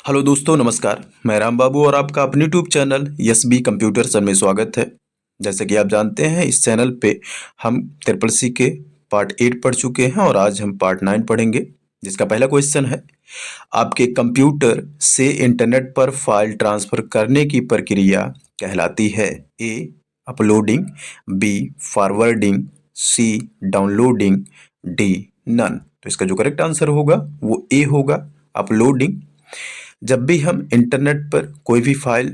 Hello दोस्तों, नमस्कार। मैं राम बाबू और आपका अपने YouTube channel Yes B Computer Sir में स्वागत है। जैसे कि आप जानते हैं, इस चैनल पे हम ट्रिपल सी के पार्ट 8 पढ़ चुके हैं और आज हम पार्ट 9 पढ़ेंगे। जिसका पहला क्वेश्चन है, आपके कंप्यूटर से इंटरनेट पर फाइल ट्रांसफर करने की प्रक्रिया कहलाती है? ए अपलोडिंग, बी फॉरवर्डिंग, सी डाउनलोडिंग, डी नन। तो इसका जो करेक्ट आंसर होगा वो ए होगा, अपलोडिंग। जब भी हम इंटरनेट पर कोई भी फाइल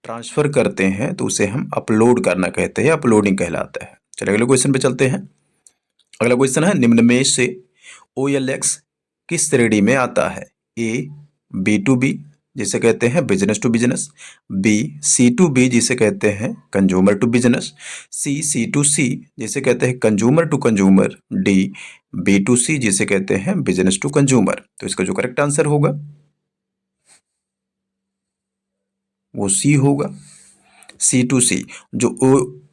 ट्रांसफर करते हैं तो उसे हम अपलोड करना कहते हैं, अपलोडिंग कहलाता है। चलिए अगले क्वेश्चन पे चलते हैं। अगला क्वेश्चन है, निम्न में से OLX किस श्रेणी में आता है? ए B2B जिसे कहते हैं business to business, B C2B जिसे कहते हैं consumer to business, C C2C जिसे कहते हैं consumer to consumer, D B2C जिसे कहते हैं बिजनेस टू कंज्यूमर। तो इसका जो करेक्ट आंसर होगा वो सी होगा, C2C। जो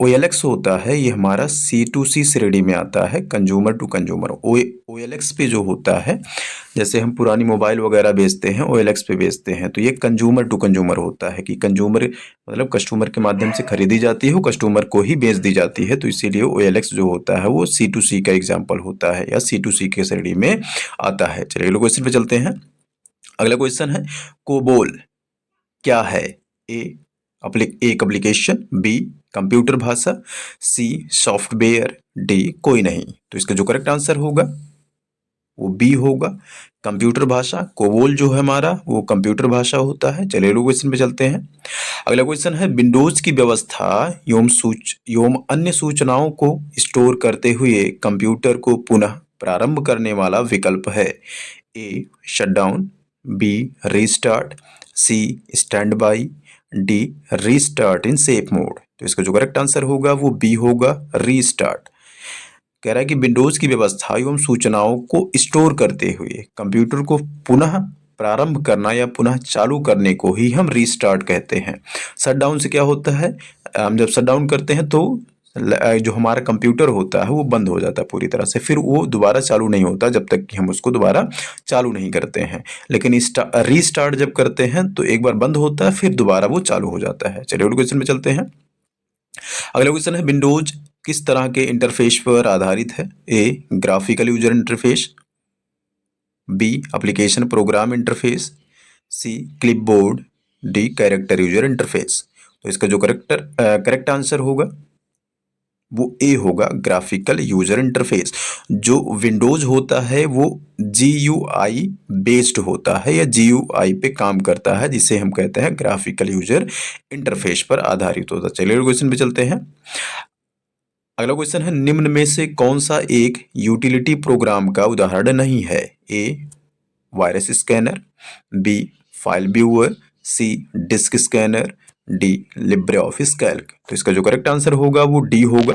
OLX होता है ये हमारा C2C श्रेणी में आता है, कंज्यूमर टू कंज्यूमर। OLX पे जो होता है, जैसे हम पुरानी मोबाइल वगैरह बेचते हैं OLX पे बेचते हैं, तो ये कंज्यूमर टू कंज्यूमर होता है कि कंज्यूमर मतलब कस्टमर के माध्यम से खरीदी जाती है, वो कस्टमर को ही बेच दी जाती है। तो इसीलिए OLX जो होता है वो C2C का एग्जाम्पल होता है या C2C के श्रेणी में आता है। चलिए अगले क्वेश्चन पे चलते हैं। अगला क्वेश्चन है, कोबोल क्या है? ए एक एप्लीकेशन, बी कंप्यूटर भाषा, सी सॉफ्टवेयर, डी कोई नहीं। तो इसका जो करेक्ट आंसर होगा वो बी होगा, कंप्यूटर भाषा। कोबोल जो है हमारा वो कंप्यूटर भाषा होता है। चलिए अगले क्वेश्चन पे चलते हैं। अगला क्वेश्चन है, विंडोज की व्यवस्था एवं अन्य सूचनाओं को स्टोर करते हुए कंप्यूटर को पुनः प्रारंभ करने वाला विकल्प है? A shutdown, B restart, C standby, D restart in safe mode. तो इसका जो करेक्ट आंसर होगा वो बी होगा, रीस्टार्ट। कह रहा है कि विंडोज की व्यवस्था एवं सूचनाओं को स्टोर करते हुए कंप्यूटर को पुनः प्रारंभ करना या पुनः चालू करने को ही हम रीस्टार्ट कहते हैं। शटडाउन से क्या होता है, हम जब शटडाउन करते हैं तो जो हमारा कंप्यूटर होता है वो बंद हो जाता है पूरी तरह से, फिर वो दोबारा चालू नहीं होता जब तक कि हम उसको दोबारा चालू नहीं करते हैं। लेकिन रीस्टार्ट जब करते हैं तो एक बार बंद होता है फिर दोबारा वो चालू हो जाता है। चलिए अगले क्वेश्चन में चलते हैं। अगला क्वेश्चन है, विंडोज किस तरह के इंटरफेस पर आधारित है? A graphical user interface, B application program interface, C clipboard, D character user interface. तो इसका जो करेक्ट आंसर होगा वो ए होगा, ग्राफिकल यूजर इंटरफेस। जो विंडोज होता है वो GUI बेस्ड होता है या GUI पे काम करता है, जिसे हम कहते हैं ग्राफिकल यूजर इंटरफेस पर आधारित होता है। चलिए क्वेश्चन पे चलते हैं। अगला क्वेश्चन है, निम्न में से कौन सा एक यूटिलिटी प्रोग्राम का उदाहरण नहीं है? A virus scanner, B file viewer, C disk scanner, D LibreOffice Calc. तो इसका जो करेक्ट आंसर होगा वो डी होगा,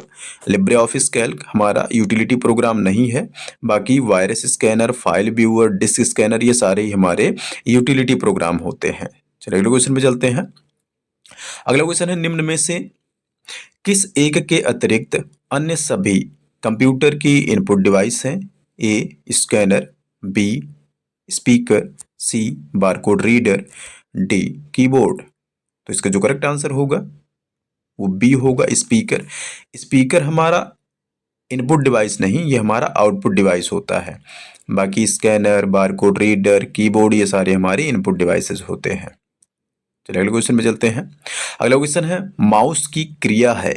लिब्रे ऑफिस कैल्क हमारा यूटिलिटी प्रोग्राम नहीं है। बाकी virus scanner, file viewer, disk scanner ये सारे ही हमारे यूटिलिटी प्रोग्राम होते हैं। चलिए अगले क्वेश्चन पे चलते हैं। अगला क्वेश्चन है, निम्न में से किस एक के अतिरिक्त अन्य सभी कंप्यूटर की इनपुट डिवाइस हैं? ए स्कैनर, बी स्पीकर, सी बारकोड रीडर, डी कीबोर्ड। तो इसका जो करेक्ट आंसर होगा वो बी होगा, स्पीकर। स्पीकर हमारा इनपुट डिवाइस नहीं, ये हमारा आउटपुट डिवाइस होता है। बाकी स्कैनर, बारकोड रीडर, कीबोर्ड ये सारे हमारे इनपुट डिवाइसेस होते हैं। चलिए अगले क्वेश्चन में चलते हैं। अगला क्वेश्चन है, माउस की क्रिया है?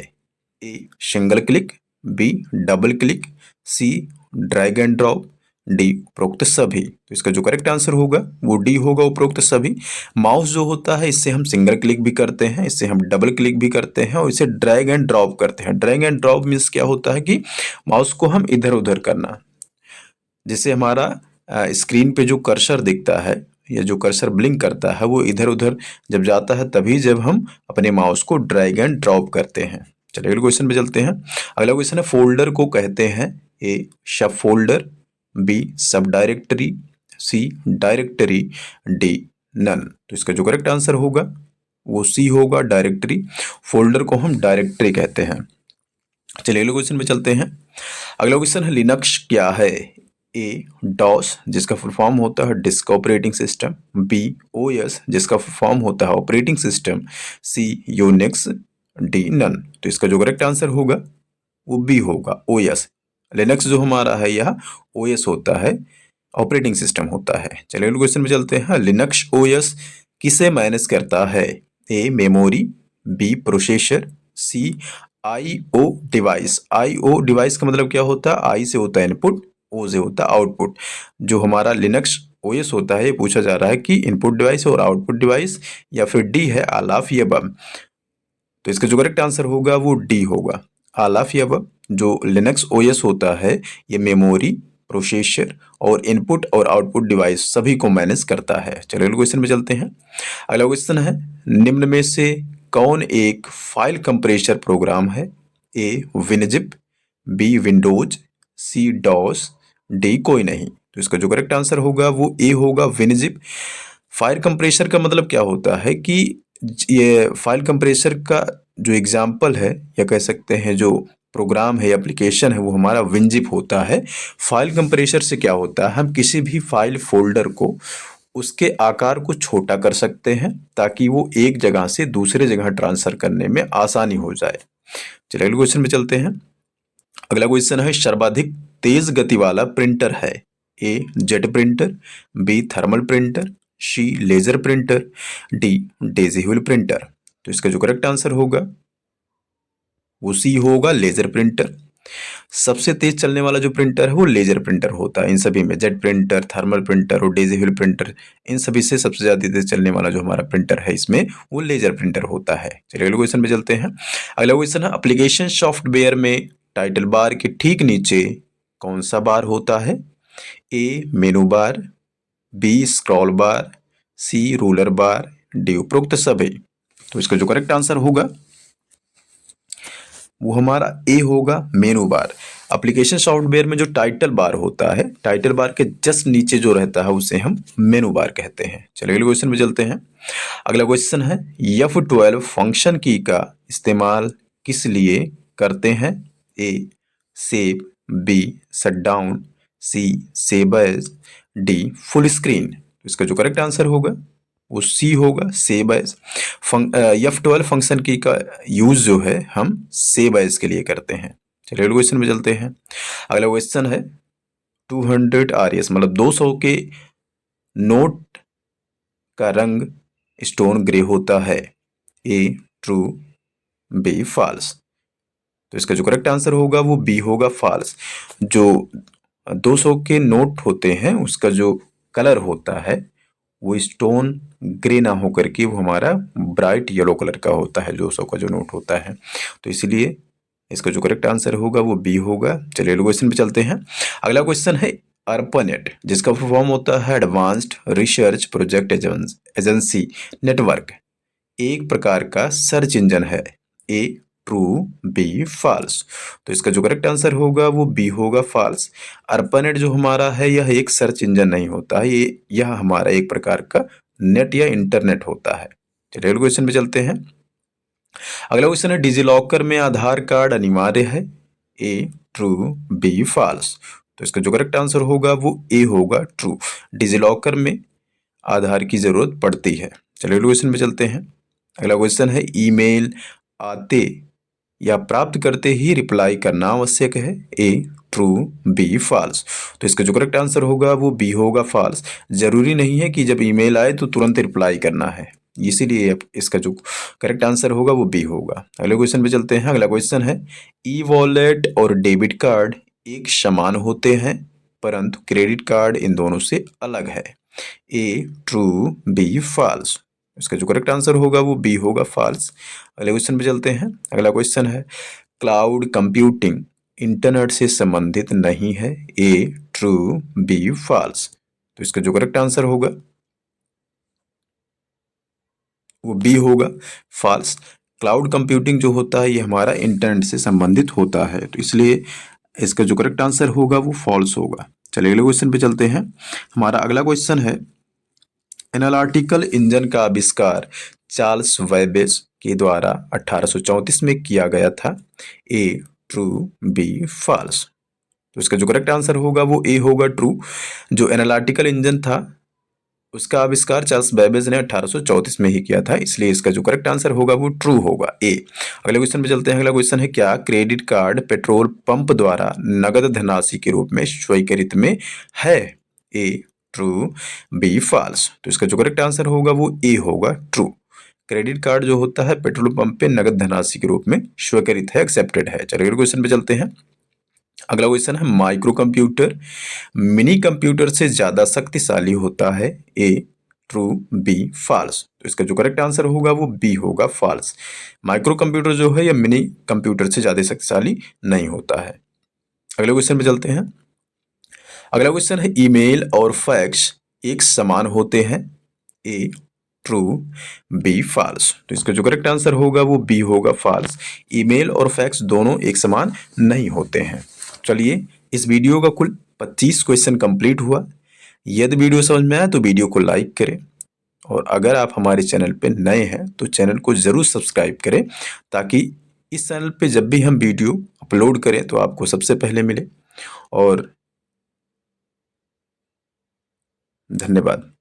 A single click, B double click, C drag and drop, D उपरोक्त सभी। तो इसका जो करेक्ट आंसर होगा वो डी होगा, उपरोक्त सभी। माउस जो होता है इससे हम सिंगल क्लिक भी करते हैं, इससे हम डबल क्लिक भी करते हैं और इसे ड्रैग एंड ड्रॉप करते हैं। ड्रैग एंड ड्रॉप मीन्स क्या होता है कि माउस को हम इधर उधर करना, जिससे हमारा स्क्रीन पे जो कर्सर दिखता है या जो कर्सर ब्लिंक करता है वो इधर उधर जब जाता है तभी जब हम अपने माउस को ड्रैग एंड ड्रॉप करते हैं। चलिए अगले क्वेश्चन पे चलते हैं। अगला क्वेश्चन है, फोल्डर को कहते हैं? ए सब फोल्डर, बी सब डायरेक्टरी, सी डायरेक्टरी, डी नन। तो इसका जो करेक्ट आंसर होगा वो सी होगा, डायरेक्टरी। फोल्डर को हम डायरेक्टरी कहते हैं। चलिए अगले क्वेश्चन पे चलते हैं। अगला क्वेश्चन है, लिनक्स क्या है? ए डॉस जिसका फुल फॉर्म होता है disk operating system, B OS जिसका फुल फॉर्म होता है operating system, C Unix, D none. तो इसका जो करेक्ट आंसर होगा वो बी होगा ओएस। लिनक्स जो हमारा है यह ओएस होता है, ऑपरेटिंग सिस्टम होता है। चलिए अगले क्वेश्चन में चलते हैं। लिनक्स ओएस किसे मैनेज करता है? A memory, B processor, C IO device. IO device का मतलब क्या होता है? आई से होता है इनपुट, ओ से होता है आउटपुट। जो हमारा लिनक्स ओएस होता है ये पूछा जा रहा है कि इनपुट डिवाइस और आउटपुट डिवाइस, या फिर डी है ऑल ऑफ द अबव। तो इसका जो करेक्ट आंसर होगा वो डी होगा, ऑल ऑफ द अबव। जो लिनक्स ओएस होता है ये मेमोरी, प्रोसेसर और इनपुट और आउटपुट डिवाइस सभी को मैनेज करता है। चलिए अगले क्वेश्चन में चलते हैं। अगला क्वेश्चन है, निम्न में से कौन एक फाइल कंप्रेसर प्रोग्राम है? ए विनजिप, बी विंडोज, सी डॉस, डी कोई नहीं। तो इसका जो करेक्ट आंसर होगा वो ए होगा विनजिप। फाइल कंप्रेसर का मतलब क्या होता है कि ये फाइल कंप्रेसर का जो एग्जाम्पल है या कह सकते हैं जो प्रोग्राम है, एप्लीकेशन है, वो हमारा विनजिप होता है। फाइल कंप्रेसर से क्या होता है, हम किसी भी फाइल फोल्डर को उसके आकार को छोटा कर सकते हैं ताकि वो एक जगह से दूसरे जगह ट्रांसफर करने में आसानी हो जाए। चलिए अगले क्वेश्चन में चलते हैं। अगला क्वेश्चन है, सर्वाधिक तेज गति वाला प्रिंटर है? A jet printer, B thermal printer, C laser printer, D daisy wheel printer. तो इसका जो करेक्ट आंसर होगा वो सी होगा लेजर प्रिंटर। सबसे तेज चलने वाला जो प्रिंटर है वो लेजर प्रिंटर होता है। इन सभी में जेट प्रिंटर, थर्मल प्रिंटर और डेजी व्हील प्रिंटर, इन सभी से सबसे ज्यादा तेज चलने वाला जो हमारा प्रिंटर है इसमें वो लेजर प्रिंटर होता है। चलिए अगले क्वेश्चन में चलते हैं। अगला क्वेश्चन है, एप्लीकेशन सॉफ्टवेयर में टाइटल बार के ठीक नीचे कौन सा बार होता है? A menu bar, B scroll bar, C ruler bar, D उपरोक्त सभी। तो इसका जो करेक्ट आंसर होगा वो हमारा ए होगा मेनू बार। एप्लीकेशन सॉफ्टवेयर में जो टाइटल बार होता है, टाइटल बार के जस्ट नीचे जो रहता है उसे हम मेनू बार कहते हैं। चलिए अगले क्वेश्चन में चलते हैं। अगला क्वेश्चन है, F12 फंक्शन की का इस्तेमाल किस लिए करते हैं? A save, B shutdown, C save as, D full screen. तो इसका जो करेक्ट आंसर होगा वो सी होगा सेव एज। F12 फंक्शन की का यूज जो है हम सेव एज के लिए करते हैं। चलिए अगले क्वेश्चन में चलते हैं। अगला क्वेश्चन है, 200 RS मतलब 200 के नोट का रंग स्टोन ग्रे होता है। ए ट्रू, बी फॉल्स। तो इसका जो करेक्ट आंसर होगा वो बी होगा फॉल्स। जो 200 के नोट होते हैं उसका जो कलर होता है वो स्टोन ग्रे ना होकर के वो हमारा ब्राइट येलो कलर का होता है 200 का जो नोट होता है। तो इसलिए इसका जो करेक्ट आंसर होगा वो बी होगा। चलिए अगले क्वेश्चन पे चलते हैं। अगला क्वेश्चन है, ARPANET जिसका फुल फॉर्म होता है advanced research project agency network, एक प्रकार का सर्च इंजन है। ए ट्रू, बी फॉल्स। तो इसका जो करेक्ट आंसर होगा वो बी होगा फॉल्स। ARPANET जो हमारा है यह एक सर्च इंजन नहीं होता है, यह हमारा एक प्रकार का नेट या इंटरनेट होता है। चलिए अगले क्वेश्चन पे चलते हैं। अगला क्वेश्चन है, डिजिलॉकर में आधार कार्ड अनिवार्य है? ए ट्रू, बी फॉल्स। तो इसका जो करेक्ट आंसर होगा वो ए होगा ट्रू। डिजिलॉकर में आधार की जरूरत पड़ती है। चलिए अगले क्वेश्चन पे चलते हैं। अगला क्वेश्चन है, ईमेल आते या प्राप्त करते ही रिप्लाई करना आवश्यक है? ए ट्रू, बी फॉल्स। तो इसका जो करेक्ट आंसर होगा वो बी होगा फॉल्स। जरूरी नहीं है कि जब ईमेल आए तो तुरंत रिप्लाई करना है, इसीलिए इसका जो करेक्ट आंसर होगा वो बी होगा। अगले क्वेश्चन पे चलते हैं। अगला क्वेश्चन है, ई वॉलेट और डेबिट कार्ड एक समान होते हैं परंतु क्रेडिट कार्ड इन दोनों से अलग है। ए ट्रू, बी फॉल्स। इसका जो करेक्ट आंसर होगा वो बी होगा फॉल्स। अगले क्वेश्चन पे चलते हैं। अगला क्वेश्चन है, क्लाउड कंप्यूटिंग इंटरनेट से संबंधित नहीं है? ए ट्रू, बी फॉल्स। तो इसका जो करेक्ट आंसर होगा वो बी होगा फॉल्स। क्लाउड कंप्यूटिंग जो होता है ये हमारा इंटरनेट से संबंधित होता है, तो इसलिए इसका जो करेक्ट आंसर होगा वो फॉल्स होगा। चलिए अगले क्वेश्चन पे चलते हैं। हमारा अगला क्वेश्चन है, एनालिटिकल इंजन का आविष्कार चार्ल्स वेबेज के द्वारा 1834 में किया गया था? ए ट्रू, बी फॉल्स। तो इसका जो करेक्ट आंसर होगा वो ए होगा, ट्रू। जो एनालिटिकल इंजन था उसका आविष्कार चार्ल्स बेबेज ने 1834 में ही किया था, इसलिए इसका जो करेक्ट आंसर होगा वो ट्रू होगा, ए। अगले क्वेश्चन पे चलते हैं। अगला क्वेश्चन है, क्या क्रेडिट कार्ड पेट्रोल पंप द्वारा नगद धनराशि के रूप में स्वीकृत में है? ए ट्रू, बी फॉल्स। तो इसका जो करेक्ट आंसर होगा वो ए होगा, ट्रू। क्रेडिट कार्ड जो होता है पेट्रोल पंप पे नगद धनराशि के रूप में स्वीकृत है, एक्सेप्टेड है। चलिए अगले क्वेश्चन पे चलते हैं। अगला क्वेश्चन है, माइक्रो कंप्यूटर मिनी कंप्यूटर से ज्यादा शक्तिशाली होता है? ए ट्रू, बी फॉल्स। तो इसका जो करेक्ट आंसर होगा वो बी होगा, फॉल्स। माइक्रो कंप्यूटर जो है या मिनी कंप्यूटर से ज्यादा शक्तिशाली नहीं होता है। अगले क्वेश्चन पे चलते हैं। अगला क्वेश्चन है, ईमेल और फैक्स एक समान होते हैं? ए ट्रू, बी फॉल्स। तो इसका जो करेक्ट आंसर होगा वो बी होगा, फॉल्स। ईमेल और फैक्स दोनों एक समान नहीं होते हैं। चलिए, इस वीडियो का कुल 25 क्वेश्चन कंप्लीट हुआ। यदि वीडियो समझ में आया तो वीडियो को लाइक करें, और अगर आप हमारे चैनल पे नए हैं तो चैनल को ज़रूर सब्सक्राइब करें, ताकि इस चैनल पे जब भी हम वीडियो अपलोड करें तो आपको सबसे पहले मिले। और धन्यवाद।